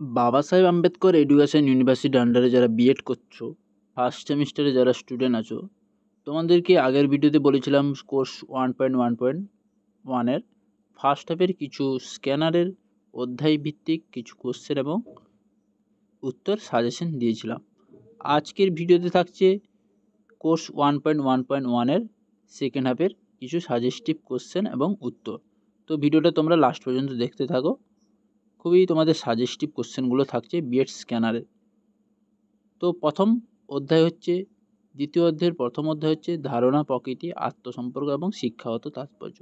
বাবা সাহেব আম্বেদকর এডুকেশন ইউনিভার্সিটির আন্ডারে যারা বিএড করছো, ফার্স্ট সেমিস্টারে যারা স্টুডেন্ট আছো, তোমাদেরকে আগের ভিডিওতে বলেছিলাম কোর্স 1.1.1-এর ফার্স্ট হাফের কিছু স্ক্যানারের অধ্যায় ভিত্তিক কিছু কোশ্চেন এবং উত্তর সাজেশন দিয়েছিলাম। আজকের ভিডিওতে থাকছে কোর্স 1.1.1-এর সেকেন্ড হাফের কিছু সাজেস্টিভ কোশ্চেন এবং উত্তর। তো ভিডিওটা তোমরা লাস্ট পর্যন্ত দেখতে থাকো। খুবই তোমাদের সাজেস্টিভ কোশ্চেনগুলো থাকছে বিএড স্ক্যানারের। তো প্রথম অধ্যায় হচ্ছে, দ্বিতীয় অধ্যায়ের প্রথম অধ্যায় হচ্ছে ধারণা, প্রকৃতি, আত্মসম্পর্ক এবং শিক্ষাগত তাৎপর্য।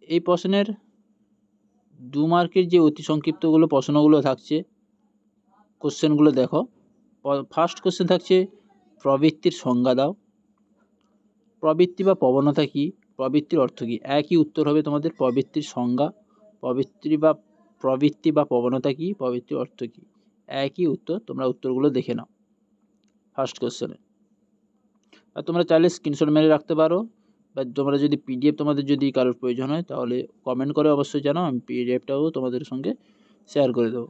এই প্রশ্নের 2 মার্কের যে অতি সংক্ষিপ্তগুলো প্রশ্নগুলো থাকছে, কোশ্চেনগুলো দেখো। ফার্স্ট কোশ্চেন থাকছে প্রবৃত্তির সংজ্ঞা দাও। প্রবৃত্তি বা প্রবণতা কী? প্রবৃত্তির অর্থ কী? একই উত্তর হবে তোমাদের প্রবৃত্তির সংজ্ঞা। প্রবৃত্তি বা প্রবণতা কী? প্রবৃত্তির অর্থ কী? একই উত্তর। তোমরা উত্তরগুলো দেখে নাও ফার্স্ট কোশ্চেনে। আর তোমরা চাইলে স্ক্রিনশট মেরে রাখতে পারো, বা তোমরা যদি পিডিএফ তোমাদের যদি কারোর প্রয়োজন হয় তাহলে কমেন্ট করে অবশ্যই জানাও, আমি পিডিএফটাও তোমাদের সঙ্গে শেয়ার করে দেবো।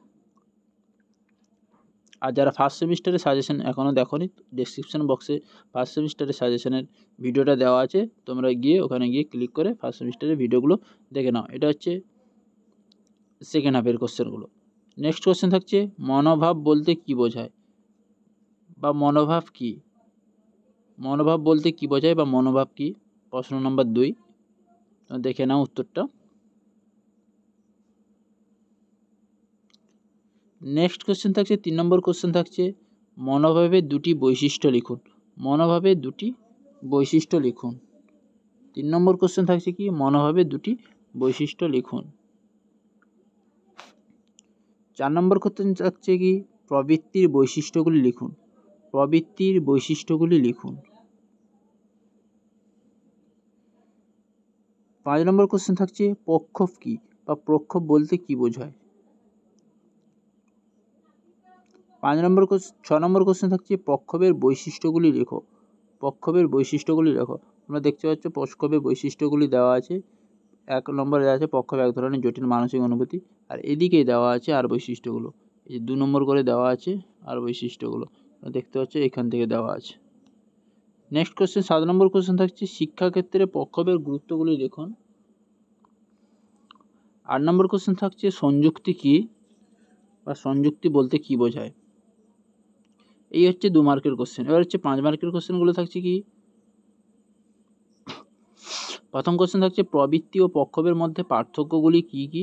আর যারা ফার্স্ট সেমিস্টারের সাজেশন এখনও দেখোনি, ডেসক্রিপশন বক্সে ফার্স্ট সেমিস্টারের সাজেশনের ভিডিওটা দেওয়া আছে, তোমরা গিয়ে ওখানে গিয়ে ক্লিক করে ফার্স্ট সেমিস্টারের ভিডিওগুলো দেখে নাও। এটা হচ্ছে সেকেন্ড হাফের কোশ্চেনগুলো। নেক্সট কোশ্চেন থাকছে মনোভাব বলতে কী বোঝায়, বা মনোভাব কী? মনোভাব বলতে কী বোঝায় বা মনোভাব কী? প্রশ্ন নম্বর 2, দেখে নাও উত্তরটা। নেক্সট কোশ্চেন থাকছে 3 নম্বর কোশ্চেন থাকছে মনোভাবের দুটি বৈশিষ্ট্য লিখুন। মনোভাবের দুটি বৈশিষ্ট্য লিখুন। 3 নম্বর কোশ্চেন থাকছে কি? মনোভাবের দুটি বৈশিষ্ট্য লিখুন। 4 নম্বর কোশ্চেন থাকছে কি? প্রবৃত্তির বৈশিষ্ট্যগুলি লিখুন। প্রবৃত্তির বৈশিষ্ট্যগুলি লিখুন। 5 নম্বর কোশ্চেন থাকছে প্রক্ষোভ কী, বা প্রক্ষোভ বলতে কী বোঝায়। 6 নম্বর কোশ্চেন থাকছে প্রক্ষোভের বৈশিষ্ট্যগুলি লেখো। প্রক্ষোভের বৈশিষ্ট্যগুলি লেখো। তোমরা দেখতে পাচ্ছ প্রক্ষোভের বৈশিষ্ট্যগুলি দেওয়া আছে। 1 নম্বরে দেওয়া আছে প্রক্ষোভ এক ধরনের জটিল মানসিক অনুভূতি, আর এদিকেই দেওয়া আছে আর বৈশিষ্ট্যগুলো। এই 2 নম্বর করে দেওয়া আছে আর বৈশিষ্ট্যগুলো দেখতে পাচ্ছ, এখান থেকে দেওয়া আছে। নেক্সট কোশ্চেন 7 নম্বর কোশ্চেন থাকছে শিক্ষাক্ষেত্রে প্রক্ষোভের গুরুত্বগুলি লিখুন। 8 নম্বর কোশ্চেন থাকছে সংযুক্তি কী, বা সংযুক্তি বলতে কী বোঝায়। এই হচ্ছে 2 মার্কের কোশ্চেন। এবার হচ্ছে 5 মার্কের কোশ্চেনগুলো থাকছে কি? প্রথম কোশ্চেন থাকছে প্রবৃত্তি ও প্রক্ষোভের মধ্যে পার্থক্যগুলি কী কী?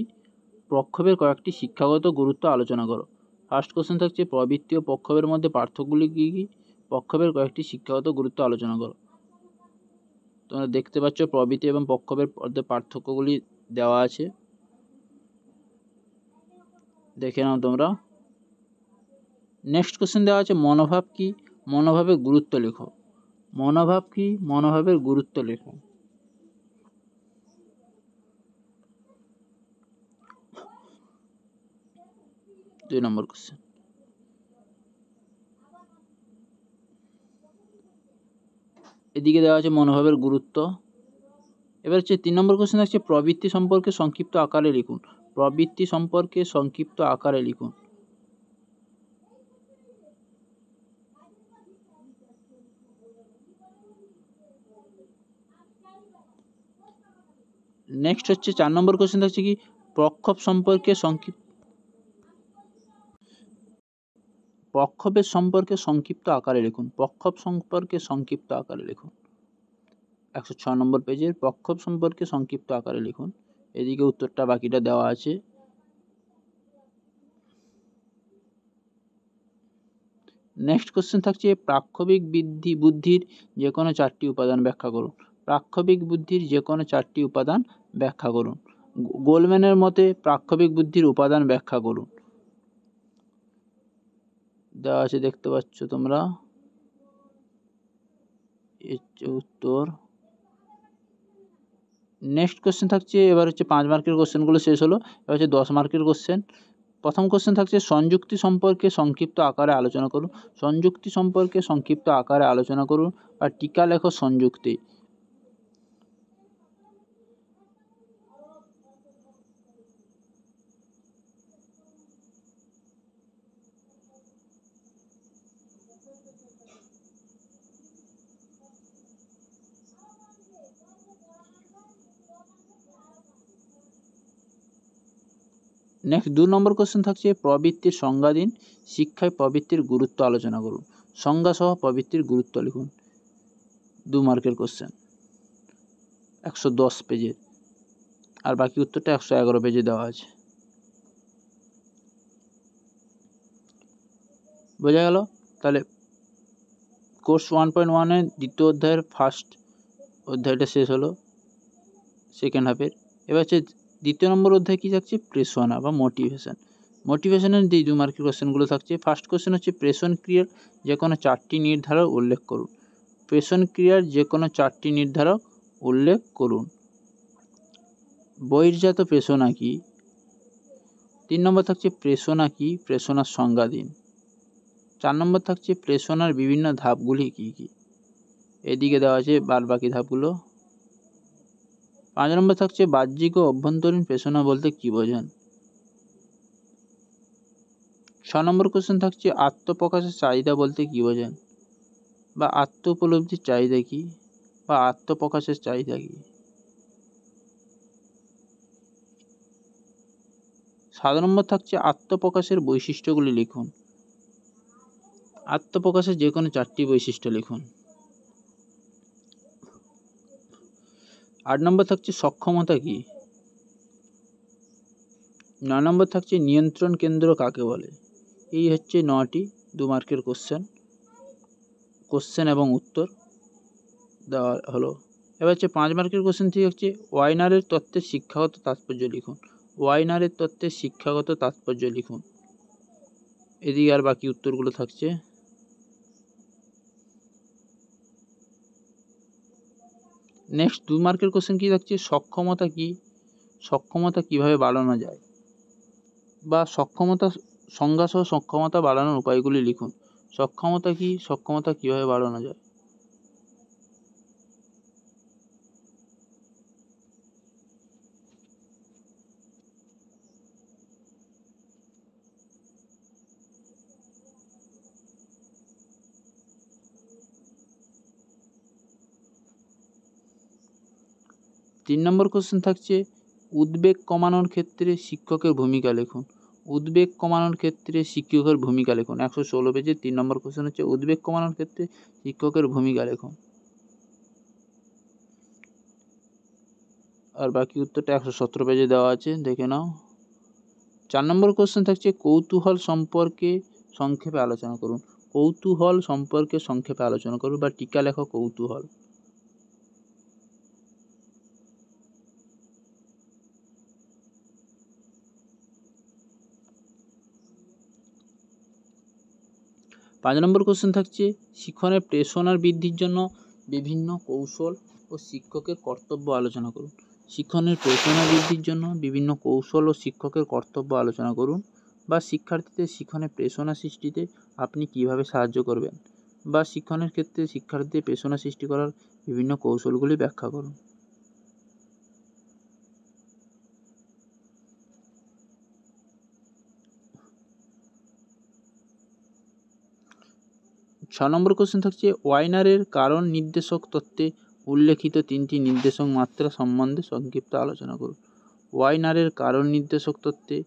প্রক্ষোভের কয়েকটি শিক্ষাগত গুরুত্ব আলোচনা করো। ফার্স্ট কোশ্চেন থাকছে প্রবৃত্তি ও প্রক্ষোভের মধ্যে পার্থক্যগুলি কী কী? প্রক্ষোভের কয়েকটি শিক্ষাগত গুরুত্ব আলোচনা করো। তোমরা দেখতে পাচ্ছ প্রবৃত্তি এবং প্রক্ষোভের মধ্যে পার্থক্যগুলি দেওয়া আছে, দেখে নাও তোমরা। নেক্সট কোশ্চেন দেওয়া আছে মনোভাব কী? মনোভাবের গুরুত্ব লেখো। মনোভাব কী? মনোভাবের গুরুত্ব লেখো। 2 নম্বর কোশ্চেন। এদিকে দেওয়া আছে মনোভাবের গুরুত্ব। এবার হচ্ছে 3 নম্বর কোশ্চেন আছে প্রবৃত্তি সম্পর্কে সংক্ষিপ্ত আকারে লিখুন। প্রবৃত্তি সম্পর্কে সংক্ষিপ্ত আকারে লিখুন। নেক্সট হচ্ছে 4 নম্বর কোশ্চেন থাকছে কি? প্রক্ষোভের সম্পর্কে সংক্ষিপ্ত আকারে লিখুন। প্রক্ষোভ সম্পর্কে সংক্ষিপ্ত আকারে লিখুন। 106 নম্বর পেজের প্রক্ষোভ সম্পর্কে সংক্ষিপ্ত আকারে লিখুন। এদিকে উত্তরটা বাকিটা দেওয়া আছে। নেক্সট কোশ্চেন থাকছে প্রাক্ষবিক বুদ্ধির যে কোনো 4টি উপাদান ব্যাখ্যা করুন। প্রাক্ষবিক বুদ্ধির যে কোনো 4টি উপাদান ব্যাখ্যা করুন। গোলম্যানের মতে প্রাক্ষবিক বুদ্ধির উপাদান ব্যাখ্যা করুন। দেওয়া আছে, দেখতে পাচ্ছ তোমরা, উত্তর। নেক্সট কোশ্চেন থাকছে, এবার হচ্ছে 5 মার্কের কোশ্চেনগুলো শেষ হলো। এবার হচ্ছে 10 মার্কের কোশ্চেন। প্রথম কোশ্চেন থাকছে সংযুক্তি সম্পর্কে সংক্ষিপ্ত আকারে আলোচনা করুন। সংযুক্তি সম্পর্কে সংক্ষিপ্ত আকারে আলোচনা করুন, আর টিকা লেখো সংযুক্তি। নেক্সট 2 নম্বর কোশ্চেন থাকছে প্রবৃত্তির সংজ্ঞা দিন, শিক্ষায় প্রবৃত্তির গুরুত্ব আলোচনা করুন। সংজ্ঞা সহ প্রবৃত্তির গুরুত্ব লিখুন। 2 মার্কের কোশ্চেন, 110 পেজের, আর বাকি উত্তরটা 111 পেজে দেওয়া আছে। বোঝা গেল? তাহলে কোর্স 1.1 এর দ্বিতীয় অধ্যায়ের ফার্স্ট অধ্যায়টা শেষ হলো সেকেন্ড হাফের। এবার হচ্ছে দ্বিতীয় নম্বর অধ্যায় কী থাকছে? প্রেষণা বা মোটিভেশন। মোটিভেশনের যে 2 মার্কের কোশ্চেনগুলো থাকছে, ফার্স্ট কোশ্চেন হচ্ছে প্রেষণ ক্রিয়ার যে কোনো 4টি নির্ধারক উল্লেখ করুন। প্রেষণ ক্রিয়ার যে কোনো 4টি নির্ধারক উল্লেখ করুন। বহির্জাত প্রেষণা কি? 3 নম্বর থাকছে প্রেষণা কি, প্রেষণার সংজ্ঞা দিন। 4 নম্বর থাকছে প্রেষণার বিভিন্ন ধাপগুলি কি কি, এদিকে দেওয়া আছে বাদ বাকি ধাপগুলো। 5 নম্বর থাকছে বাহ্যিক ও অভ্যন্তরীণ প্রেষণা বলতে কি বোঝেন। 6 নম্বর কোশ্চেন থাকছে আত্মপ্রকাশের চাহিদা বলতে কি বোঝেন, বা আত্ম উপলব্ধির চাহিদা কি, বা আত্মপ্রকাশের চাহিদা কি। 7 নম্বর থাকছে আত্মপ্রকাশের বৈশিষ্ট্যগুলি লিখুন। আত্মপ্রকাশের যে কোনো 4টি বৈশিষ্ট্য লিখুন। 8 নম্বর থাকছে সক্ষমতা কি। 9 নম্বর থাকছে নিয়ন্ত্রণ কেন্দ্র কাকে বলে। এই হচ্ছে 9টি 2 মার্কের কোশ্চেন এবং উত্তর দেওয়া হলো। এবার হচ্ছে 5 মার্কের কোশ্চেন থেকে হচ্ছে ওয়াইনারের তত্ত্বের শিক্ষাগত তাৎপর্য লিখুন। ওয়াইনারের তত্ত্বের শিক্ষাগত তাৎপর্য লিখুন। এদিকে আর বাকি উত্তরগুলো থাকছে। নেক্সট 2 মার্কের কোশ্চেন কি থাকছে? সক্ষমতা কি, সক্ষমতা কিভাবে বাড়ানো যায়, বা সক্ষমতা সংজ্ঞা সহ সক্ষমতা বাড়ানোর উপায়গুলি লিখুন। সক্ষমতা কি, সক্ষমতা কিভাবে বাড়ানো যায়। তিন নম্বর কোশ্চেন থাকছে উদ্বেগ কমানোর ক্ষেত্রে শিক্ষকের ভূমিকা লিখুন। উদ্বেগ কমানোর ক্ষেত্রে শিক্ষকের ভূমিকা লিখুন। 116 পেজে 3 নম্বর কোশ্চেন হচ্ছে উদ্বেগ কমানোর ক্ষেত্রে শিক্ষকের ভূমিকা লিখুন। আর বাকি উত্তরটা 117 পেজে দেওয়া আছে, দেখে নাও। 4 নম্বর কোশ্চেন থাকছে কৌতূহল সম্পর্কে সংক্ষেপে আলোচনা করুন। কৌতূহল সম্পর্কে সংক্ষেপে আলোচনা করুন, বা টিকা লেখো কৌতূহল। পাঁচ নম্বর কোশ্চেন থাকছে শিক্ষণের প্রেষণার বৃদ্ধির জন্য বিভিন্ন কৌশল ও শিক্ষকের কর্তব্য আলোচনা করুন। শিক্ষণের প্রেষণা বৃদ্ধির জন্য বিভিন্ন কৌশল ও শিক্ষকের কর্তব্য আলোচনা করুন, বা শিক্ষার্থীদের শিক্ষণের প্রেষণা সৃষ্টিতে আপনি কিভাবে সাহায্য করবেন, বা শিক্ষণের ক্ষেত্রে শিক্ষার্থীদের প্রেষণা সৃষ্টি করার বিভিন্ন কৌশলগুলি ব্যাখ্যা করুন। ছ নম্বর কোশ্চেন থাকছে ওয়াইনারের কারণ নির্দেশক তত্ত্বে উল্লেখিত 3টি নির্দেশক মাত্রা সম্বন্ধে সংক্ষিপ্ত আলোচনা করুন। ওয়াইনারের কারণ নির্দেশক তত্ত্বে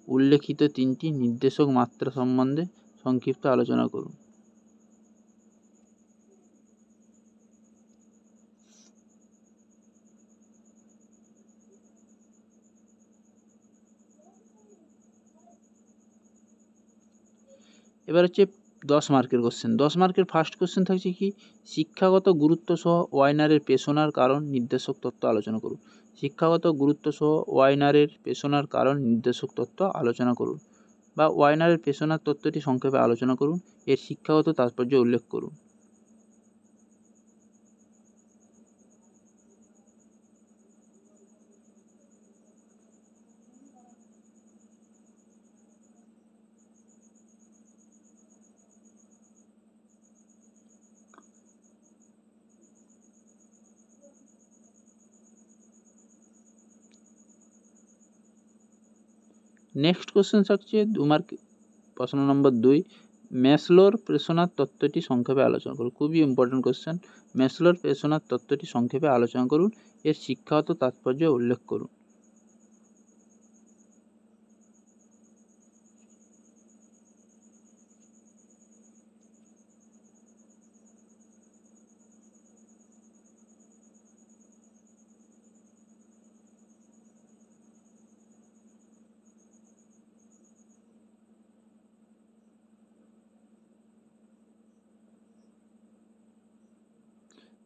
উল্লেখিত 3টি নির্দেশক মাত্রা সম্বন্ধে সংক্ষিপ্ত আলোচনা করুন। এবার হচ্ছে 10 মার্কের কোশ্চেন। 10 মার্কের ফার্স্ট কোশ্চেন থাকছে কি শিক্ষাগত গুরুত্ব সহ ওয়াইনারের পেশনার কারণ নির্দেশক তত্ত্ব আলোচনা করুন। শিক্ষাগত গুরুত্ব সহ ওয়াইনারের পেশনার কারণ নির্দেশক তত্ত্ব আলোচনা করুন, বা ওয়াইনারের পেশনার তত্ত্বটি সংক্ষেপে আলোচনা করুন, এর শিক্ষাগত তাৎপর্য উল্লেখ করুন। নেক্সট কোশ্চেন থাকছে 2 মার্ক প্রশ্ন নম্বর 2 ম্যাসলোর প্রেরণার তত্ত্বটি সংক্ষেপে আলোচনা করুন। খুবই ইম্পর্টেন্ট কোশ্চেন। ম্যাসলোর প্রেরণার তত্ত্বটি সংক্ষেপে আলোচনা করুন, এর শিক্ষাগত তাৎপর্য উল্লেখ করুন।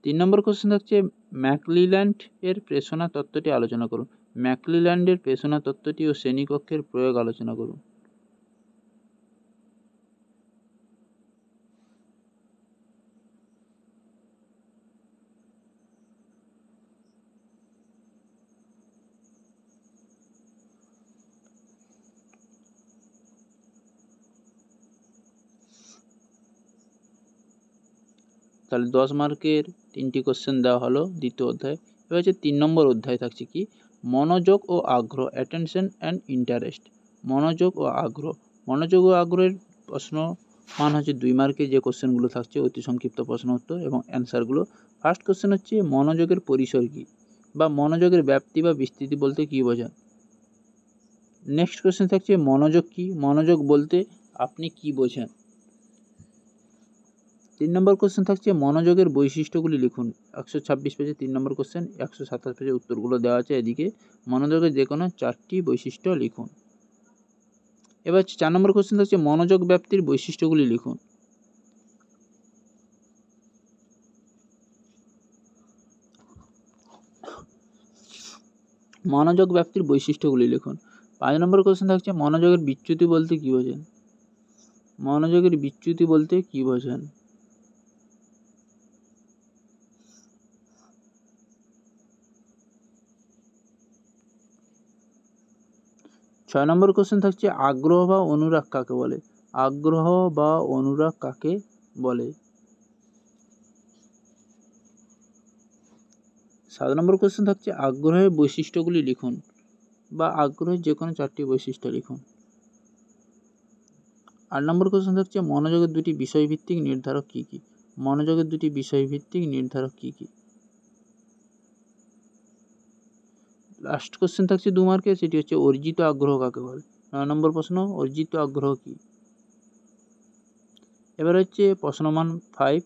3 নম্বর কোশ্চেন থাকছে ম্যাকক্লিল্যান্ড এর প্রেরণা তত্ত্বটি আলোচনা করুন। ম্যাকক্লিল্যান্ডের প্রেরণা তত্ত্বটি ও শ্রেণীকক্ষের প্রয়োগ আলোচনা করুন। 10 মার্কের 3টি কোশ্চেন দেওয়া হলো দ্বিতীয় অধ্যায়। এবার হচ্ছে 3 নম্বর অধ্যায় থাকছে কি মনোযোগ ও আগ্রহ, অ্যাটেনশন অ্যান্ড ইন্টারেস্ট। মনোযোগ ও আগ্রহ। মনোযোগ ও আগ্রহের প্রশ্ন মান হচ্ছে 2 মার্কের যে কোশ্চেনগুলো থাকছে অতি সংক্ষিপ্ত প্রশ্ন উত্তর এবং অ্যান্সারগুলো। ফার্স্ট কোশ্চেন হচ্ছে মনোযোগের পরিসর কী বা মনোযোগের ব্যাপ্তি বা বিস্তৃতি বলতে কী বোঝায়। নেক্সট কোশ্চেন থাকছে মনোযোগ কী, মনোযোগ বলতে আপনি কী বোঝেন। 3 নম্বর কোশ্চেন থাকছে মনোযোগের বৈশিষ্ট্যগুলি লিখুন। 126 পেজে 3 নম্বর কোশ্চেন, 127 পেজে উত্তরগুলো দেওয়া আছে। এদিকে মনোযোগের যে কোনো 4টি বৈশিষ্ট্য লিখুন। এবার 4 নম্বর কোশ্চেন থাকছে মনোযোগ ব্যাপ্তির বৈশিষ্ট্যগুলি লিখুন। মনোযোগ ব্যাপ্তির বৈশিষ্ট্যগুলি লিখুন। 5 নম্বর কোশ্চেন থাকছে মনোযোগের বিচ্যুতি বলতে কী বোঝেন। মনোযোগের বিচ্যুতি বলতে কী বোঝেন। 6 নম্বর কোশ্চেন থাকছে আগ্রহ বা অনুরাগ কাকে বলে। আগ্রহ বা অনুরাগ কাকে বলে। 7 নম্বর কোশ্চেন থাকছে আগ্রহের বৈশিষ্ট্যগুলি লিখুন বা আগ্রহের যে কোনো 4টি বৈশিষ্ট্য লিখুন। 8 নম্বর কোশ্চেন থাকছে মনোযোগের 2টি বিষয়ভিত্তিক নির্ধারক কী কী। মনোযোগের 2টি বিষয়ভিত্তিক নির্ধারক কী কী। লাস্ট কোশ্চেন থাকছে 2 মার্কের, সেটি হচ্ছে অর্জিত আগ্রহ কাকে বলে। 9 নম্বর প্রশ্ন অর্জিত আগ্রহ কী। এবার হচ্ছে প্রশ্ন মান 5।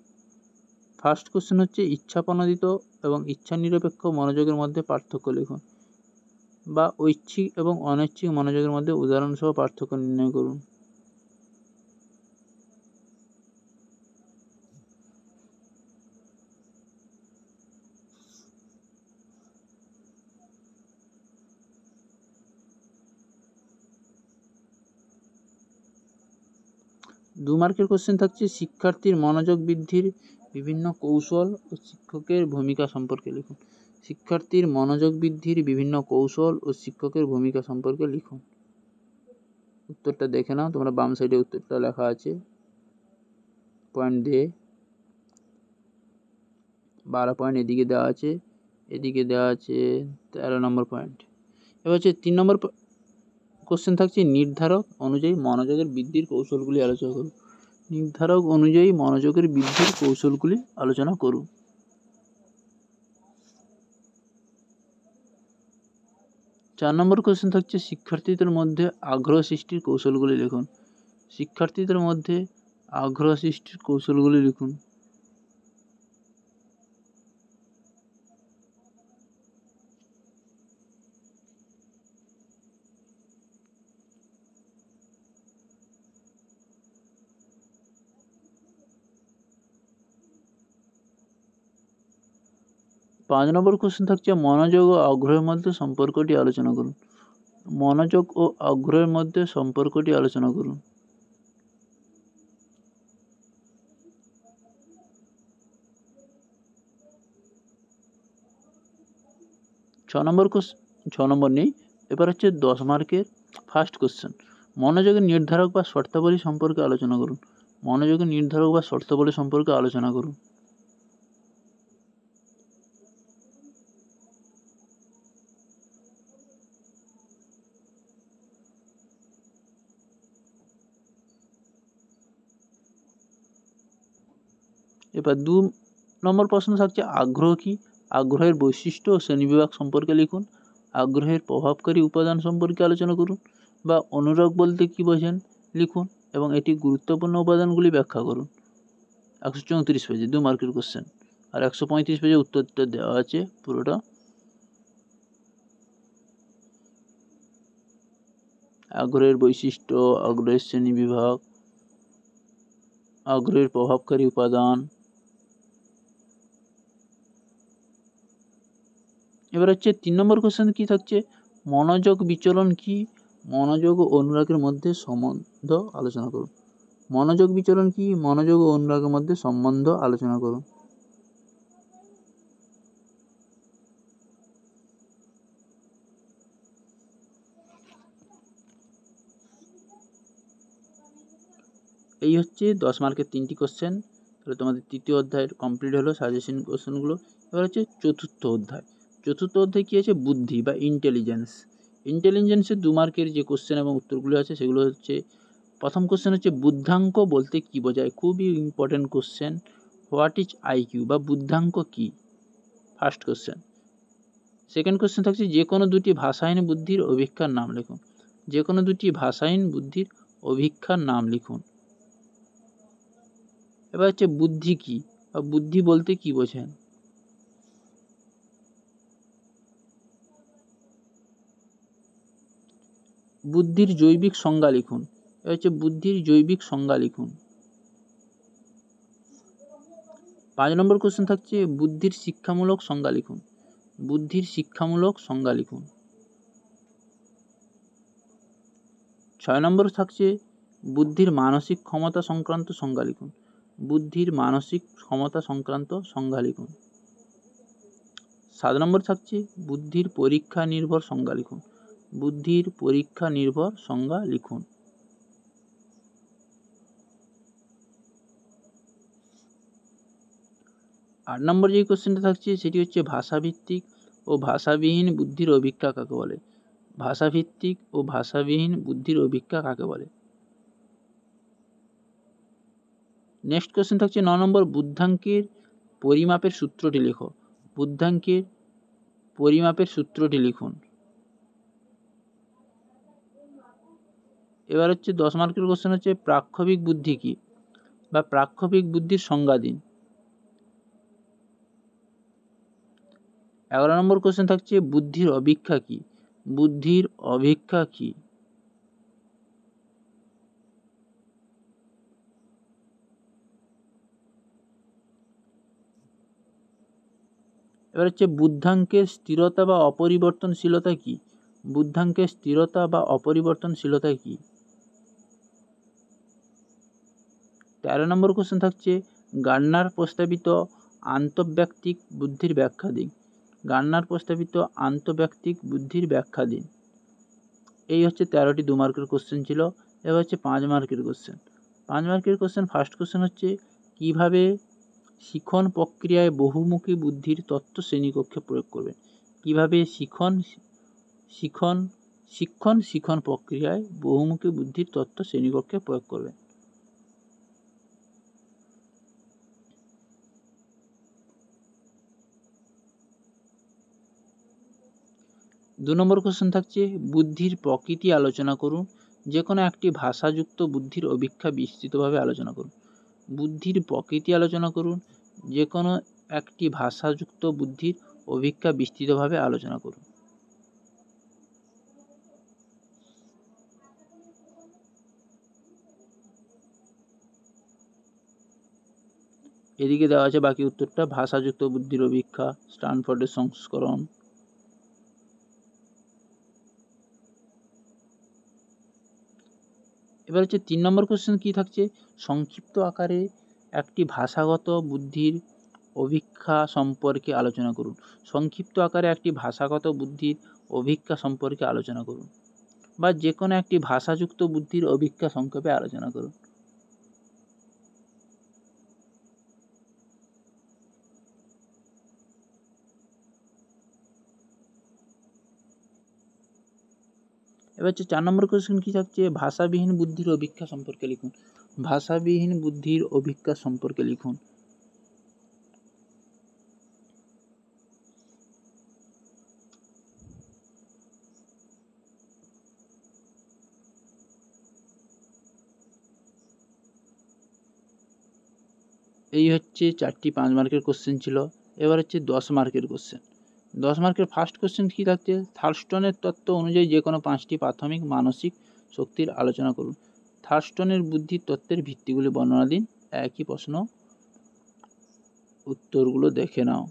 ফার্স্ট কোশ্চেন হচ্ছে ইচ্ছাপ্রণোদিত এবং ইচ্ছা নিরপেক্ষ মনোযোগের মধ্যে পার্থক্য লিখুন বা ঐচ্ছিক এবং অনৈচ্ছিক মনোযোগের মধ্যে উদাহরণসহ পার্থক্য নির্ণয় করুন। দু মার্কের কোশ্চেন থাকছে শিক্ষার্থীর মনোযোগ বৃদ্ধির বিভিন্ন কৌশল ও শিক্ষকের ভূমিকা সম্পর্কে লিখুন। শিক্ষার্থীর মনোযোগ বৃদ্ধির বিভিন্ন কৌশল ও শিক্ষকের ভূমিকা সম্পর্কে লিখুন। উত্তরটা দেখে নাও তোমরা, বাম সাইডে উত্তরটা লেখা আছে। পয়েন্ট দিয়ে 12 পয়েন্ট এদিকে দেওয়া আছে, এদিকে দেওয়া আছে 13 নম্বর পয়েন্ট। এবার হচ্ছে 3 নম্বর কোশ্চেন থাকছে নির্ধারক অনুযায়ী মনোযোগের বৃদ্ধির কৌশলগুলি আলোচনা করুন। নির্ধারক অনুযায়ী মনোযোগের বৃদ্ধির কৌশলগুলি আলোচনা করুন। 4 নম্বর কোশ্চেন থাকছে শিক্ষার্থীদের মধ্যে আগ্রহ সৃষ্টির কৌশলগুলি লিখুন। শিক্ষার্থীদের মধ্যে আগ্রহ সৃষ্টির কৌশলগুলি লিখুন। 5 নম্বর কোশ্চেন থাকছে মনোযোগ ও আগ্রহের মধ্যে সম্পর্কটি আলোচনা করুন। মনোযোগ ও আগ্রহের মধ্যে সম্পর্কটি আলোচনা করুন। 6 নম্বর নেই। এবার হচ্ছে 10 মার্কের ফার্স্ট কোশ্চেন মনোযোগের নির্ধারক বা শর্তাবলী সম্পর্কে আলোচনা করুন। মনোযোগের নির্ধারক বা শর্তাবলী সম্পর্কে আলোচনা করুন। এবার 2 নম্বর প্রশ্ন থাকছে আগ্রহ কি? আগ্রহের বৈশিষ্ট্য ও শ্রেণীবিভাগ সম্পর্কে লিখুন। আগ্রহের প্রভাবকারী উপাদান সম্পর্কে আলোচনা করুন। বা অনুরাগ বলতে কী বোঝেন লিখুন এবং এটি গুরুত্বপূর্ণ উপাদানগুলি ব্যাখ্যা করুন। 134 পেজে 2 মার্কের কোশ্চেন, আর 135 পেজে উত্তরটা দেওয়া আছে পুরোটা। আগ্রহের বৈশিষ্ট্য, আগ্রহের শ্রেণীবিভাগ, আগ্রহের প্রভাবকারী উপাদান। এবার হচ্ছে 3 নম্বর কোশ্চেন কি থাকছে, মনোযোগ বিচলন কি? মনোযোগ ও অনুরাগের মধ্যে সম্বন্ধ আলোচনা করুন। মনোযোগ বিচলন কি? মনোযোগ ও অনুরাগের মধ্যে সম্বন্ধ আলোচনা করুন। এই হচ্ছে 10 মার্কের 3টি কোশ্চেন। তাহলে তোমাদের তৃতীয় অধ্যায়ের কমপ্লিট হলো সাজেশন কোশ্চেনগুলো। এবার হচ্ছে চতুর্থ অধ্যায়। চতুর্থ অধ্যায় কী আছে, বুদ্ধি বা ইন্টেলিজেন্স। ইন্টেলিজেন্সের 2 মার্কের যে কোশ্চেন এবং উত্তরগুলো আছে সেগুলো হচ্ছে, প্রথম কোশ্চেন হচ্ছে বুদ্ধাঙ্ক বলতে কী বোঝায়, খুবই important question. What is IQ বা বুদ্ধাঙ্ক কী, ফার্স্ট কোশ্চেন। সেকেন্ড কোশ্চেন থাকছে যে কোনো দুটি ভাষাহীন বুদ্ধির অভিক্ষার নাম লিখুন। যে কোনো দুটি ভাষাহীন বুদ্ধির অভিক্ষার নাম লিখুন। এবার হচ্ছে বুদ্ধি কী বা বুদ্ধি বলতে কী বোঝেন। বুদ্ধির জৈবিক সংজ্ঞা লিখুন। এবার হচ্ছে বুদ্ধির জৈবিক সংজ্ঞা লিখুন। 5 নম্বর কোশ্চেন থাকছে বুদ্ধির শিক্ষামূলক সংজ্ঞা লিখুন। বুদ্ধির শিক্ষামূলক সংজ্ঞা লিখুন। 6 নম্বর থাকছে বুদ্ধির মানসিক ক্ষমতা সংক্রান্ত সংজ্ঞা লিখুন। বুদ্ধির মানসিক ক্ষমতা সংক্রান্ত সংজ্ঞা লিখুন। 7 নম্বর থাকছে বুদ্ধির পরীক্ষা নির্ভর সংজ্ঞা লিখুন। বুদ্ধির পরীক্ষা নির্ভর সংজ্ঞা লিখুন। 8 নম্বর যে কোশ্চেনটা থাকছে সেটি হচ্ছে ভাষাভিত্তিক ও ভাষাবিহীন বুদ্ধির অভিক্ষা কাকে বলে। ভাষাভিত্তিক ও ভাষাবিহীন বুদ্ধির অভিক্ষা কাকে বলে। নেক্সট কোশ্চেন থাকছে 9 নম্বর বুদ্ধাঙ্কের পরিমাপের সূত্রটি লেখো। বুদ্ধাঙ্কের পরিমাপের সূত্রটি লিখুন। এবার হচ্ছে 10 মার্কের কোশ্চেন হচ্ছে প্রাক্ষবিক বুদ্ধি কী বা প্রাক্ষবিক বুদ্ধির সংজ্ঞা দিন। 11 নম্বর কোশ্চেন থাকছে বুদ্ধির অভিক্ষা কী। বুদ্ধির অভিক্ষা কী। এবার হচ্ছে বুদ্ধাঙ্কের স্থিরতা বা অপরিবর্তনশীলতা কী। বুদ্ধাঙ্কের স্থিরতা বা অপরিবর্তনশীলতা কী। 13 নম্বর কোশ্চেন থাকছে গার্নার প্রস্তাবিত আন্তঃব্যক্তিক বুদ্ধির ব্যাখ্যা দিন। গার্নার প্রস্তাবিত আন্তঃব্যক্তিক বুদ্ধির ব্যাখ্যা দিন। এই হচ্ছে 13টি 2 মার্কের কোশ্চেন ছিল। এবার হচ্ছে 5 মার্কের কোশ্চেন। 5 মার্কের কোশ্চেন, ফার্স্ট কোশ্চেন হচ্ছে কিভাবে শিখন প্রক্রিয়ায় বহুমুখী বুদ্ধির তত্ত্ব শ্রেণীকক্ষে প্রয়োগ করবেন। কিভাবে শিখন প্রক্রিয়ায় বহুমুখী বুদ্ধির তত্ত্ব শ্রেণীকক্ষে প্রয়োগ করবেন। 2 নম্বর কোশ্চেন থাকছে বুদ্ধির প্রকৃতি আলোচনা করুন। যে কোনো একটি ভাষাযুক্ত বুদ্ধির অভিক্ষা বিস্তৃতভাবে আলোচনা করুন। বুদ্ধির প্রকৃতি আলোচনা করুন। যে কোনো একটি ভাষাযুক্ত বুদ্ধির অভিক্ষা বিস্তৃতভাবে আলোচনা করুন। এদিকে দেওয়া আছে বাকি উত্তরটা, ভাষাযুক্ত বুদ্ধির অভিক্ষা, স্ট্যানফোর্ডের সংস্করণ। এবার হচ্ছে 3 নম্বর কোশ্চেন কি থাকছে, সংক্ষিপ্ত আকারে একটি ভাষাগত বুদ্ধির অভিক্ষা সম্পর্কে আলোচনা করুন। সংক্ষিপ্ত আকারে একটি ভাষাগত বুদ্ধির অভিক্ষা সম্পর্কে আলোচনা করুন, বা যে কোনো একটি ভাষাযুক্ত বুদ্ধির অভিক্ষা সংক্ষেপে আলোচনা করুন। এবার হচ্ছে 4 নম্বর কোশ্চেন কি থাকছে, ভাষাবিহীন বুদ্ধির অভিক্ষা সম্পর্কে লিখুন। ভাষাবিহীন বুদ্ধির অভিক্ষা সম্পর্কে লিখুন। এই হচ্ছে 4টি 5 মার্কের কোশ্চেন ছিল। এবার হচ্ছে 10 মার্কের কোশ্চেন। 10 মার্কের ফার্স্ট কোশ্চেন কী থাকছে, থার্স্টনের তত্ত্ব অনুযায়ী যে কোনো 5টি প্রাথমিক মানসিক শক্তির আলোচনা করুন। থার্স্টনের বুদ্ধির তত্ত্বের ভিত্তিগুলি বর্ণনা দিন। একই প্রশ্ন, উত্তরগুলো দেখে নাও।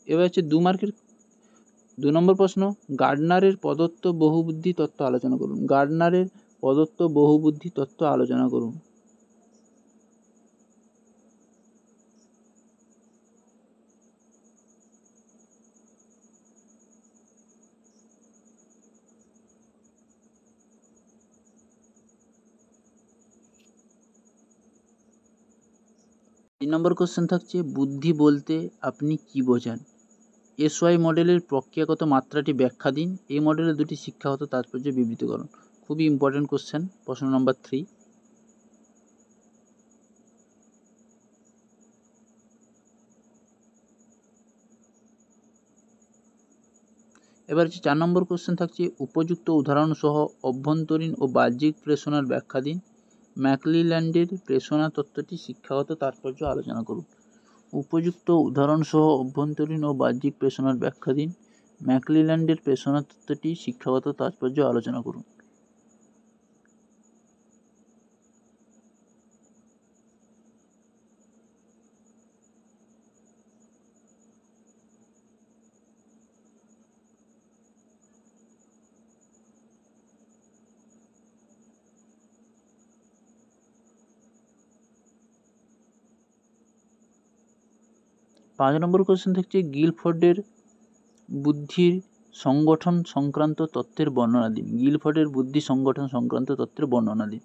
এবার হচ্ছে 2 মার্কের 2 নম্বর প্রশ্ন, গার্ডনারের প্রদত্ত বহুবুদ্ধি তত্ত্ব আলোচনা করুন। গার্ডনারের প্রদত্ত বহুবুদ্ধি তত্ত্ব আলোচনা করুন। তিন নম্বর কোশ্চেন থাকছে, বুদ্ধি বলতে আপনি কি বোঝান? এসওয়াই মডেলের প্রক্রিয়াগত মাত্রাটি ব্যাখ্যা দিন। এই মডেলের দুটি শিক্ষাগত তাৎপর্য বিবৃত করুন। খুবই ইম্পর্টেন্ট কোশ্চেন, প্রশ্ন নম্বর 3। এবার হচ্ছে 4 নম্বর কোশ্চেন থাকছে, উপযুক্ত উদাহরণ সহ অভ্যন্তরীণ ও বাহ্যিক প্রেষণার ব্যাখ্যা দিন। ম্যাকলিল্যান্ডের প্রেষণা তত্ত্বটি শিক্ষাগত তাৎপর্য আলোচনা করুন। উপযুক্ত উদাহরণ সহ অভ্যন্তরীণ ও বাহ্যিক প্রেষণার ব্যাখ্যা দিন। ম্যাকলিল্যান্ডের প্রেষণা তত্ত্বটি শিক্ষাগত তাৎপর্য আলোচনা করুন। পাঁচ নম্বর কোশ্চেন থাকছে, গিলফোর্ডের বুদ্ধির সংগঠন সংক্রান্ত তত্ত্বের বর্ণনা দিন। গিলফোর্ডের বুদ্ধি সংগঠন সংক্রান্ত তত্ত্বের বর্ণনা দিন।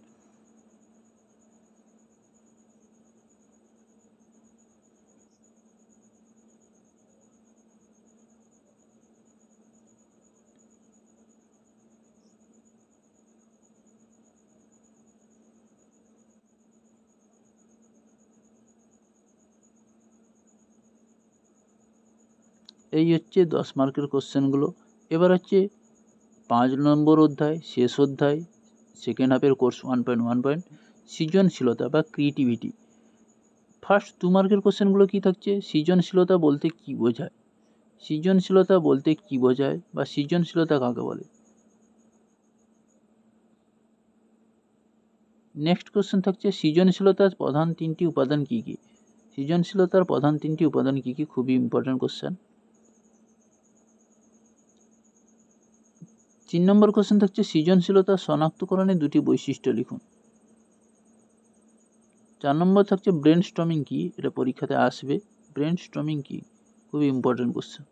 এই হচ্ছে 10 মার্কের কোশ্চেনগুলো। এবার হচ্ছে 5 নম্বর অধ্যায়, শেষ অধ্যায়, সেকেন্ড হাফের কোর্স 1.1 সৃজনশীলতা বা ক্রিয়েটিভিটি। ফার্স্ট 2 মার্কের কোশ্চেনগুলো কী থাকছে, সৃজনশীলতা বলতে কী বোঝায়? সৃজনশীলতা বলতে কী বোঝায় বা সৃজনশীলতা কাকে বলে? নেক্সট কোশ্চেন থাকছে, সৃজনশীলতার প্রধান 3টি উপাদান কী কী? সৃজনশীলতার প্রধান 3টি উপাদান কী কী? খুবই ইম্পর্টেন্ট কোশ্চেন। 3 নম্বর কোশ্চেন থাকছে, সৃজনশীলতা শনাক্তকরণের 2টি বৈশিষ্ট্য লিখুন। 4 নম্বর থাকছে, ব্রেন স্টর্মিং কী? এটা পরীক্ষাতে আসবে। ব্রেন স্টর্মিং কী? খুবই ইম্পর্টেন্ট কোশ্চেন।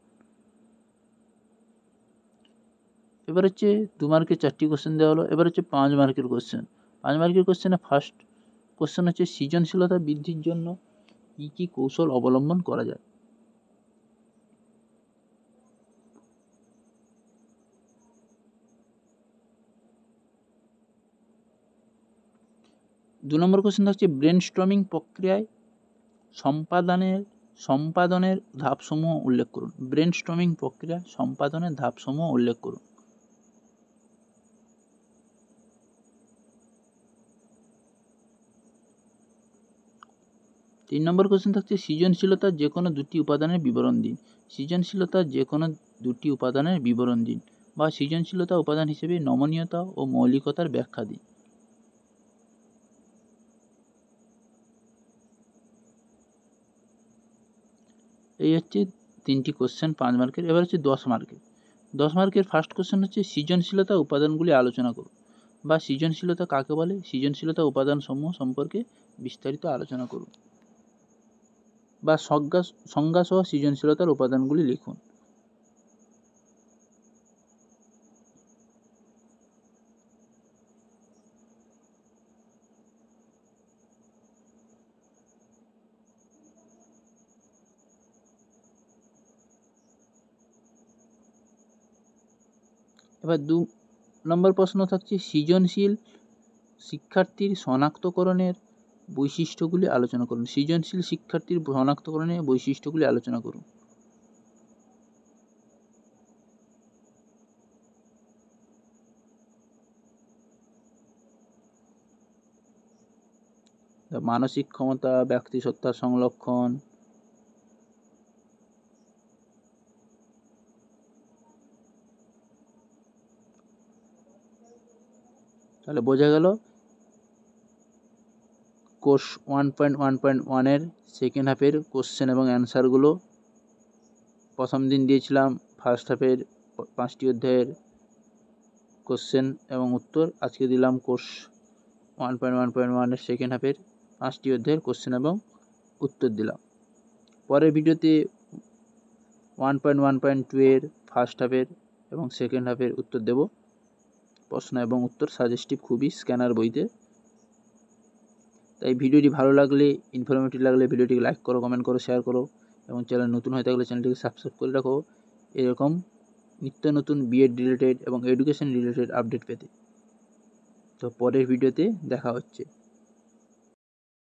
এবার হচ্ছে 2 মার্কের 4টি কোশ্চেন দেওয়া হলো। এবার হচ্ছে 5 মার্কের কোশ্চেন। 5 মার্কের কোশ্চেনে ফার্স্ট কোশ্চেন হচ্ছে, সৃজনশীলতা বৃদ্ধির জন্য কী কী কৌশল অবলম্বন করা যায়? দু নম্বর কোশ্চেন হচ্ছে, ব্রেন স্টর্মিং প্রক্রিয়ায় সম্পাদনের ধাপসমূহ উল্লেখ করুন। ব্রেন স্টর্মিং প্রক্রিয়া সম্পাদনের ধাপসমূহ উল্লেখ করুন। 3 নম্বর কোশ্চেন থাকছে, সৃজনশীলতার যে কোনো 2টি উপাদানের বিবরণ দিন। সৃজনশীলতার যে কোনো 2টি উপাদানের বিবরণ দিন বা সৃজনশীলতা উপাদান হিসেবে নমনীয়তা ও মৌলিকতার ব্যাখ্যা দিন। এই হচ্ছে 3টি কোশ্চেন 5 মার্কের। এবার হচ্ছে 10 মার্কের। 10 মার্কের ফার্স্ট কোশ্চেন হচ্ছে, সৃজনশীলতা উপাদানগুলি আলোচনা করুন বা সৃজনশীলতা কাকে বলে, সৃজনশীলতা উপাদানসমূহ সম্পর্কে বিস্তারিত আলোচনা করুন বা সংজ্ঞা সহ সৃজনশীলতার উপাদানগুলি লিখুন। এবার 2 নম্বর প্রশ্ন থাকছে, সৃজনশীল শিক্ষার্থীর শনাক্তকরণের বৈশিষ্ট্যগুলি আলোচনা করুন। সৃজনশীল শিক্ষার্থীর শনাক্তকরণের বৈশিষ্ট্যগুলি আলোচনা করুন। মানসিক ক্ষমতা, ব্যক্তিসত্তা সংরক্ষণ, তাহলে বোঝা গেল কোর্স 1.1.1 সেকেন্ড হাফের কোশ্চেন এবং অ্যান্সারগুলো প্রথম দিন দিয়েছিলাম ফার্স্ট হাফের 5টি অধ্যায়ের কোশ্চেন এবং উত্তর। আজকে দিলাম কোর্স 1.1.1 সেকেন্ড হাফের 5টি অধ্যায়ের কোশ্চেন এবং উত্তর দিলাম। পরের ভিডিওতে 1.1.2 ফার্স্ট হাফের এবং সেকেন্ড হাফের উত্তর দেব। প্রশ্ন এবং উত্তর সাজেস্টিভ খুবই স্ক্যানার বইতে। তাই ভিডিওটি ভালো লাগলে, ইনফরমেটিভ লাগলে ভিডিওটিকে লাইক করো, কমেন্ট করো, শেয়ার করো এবং চ্যানেল নতুন হয়ে থাকলে চ্যানেলটিকে সাবস্ক্রাইব করে রাখো এরকম নিত্য নতুন বিএড রিলেটেড এবং এডুকেশন রিলেটেড আপডেট পেতে। তো পরের ভিডিওতে দেখা হচ্ছে।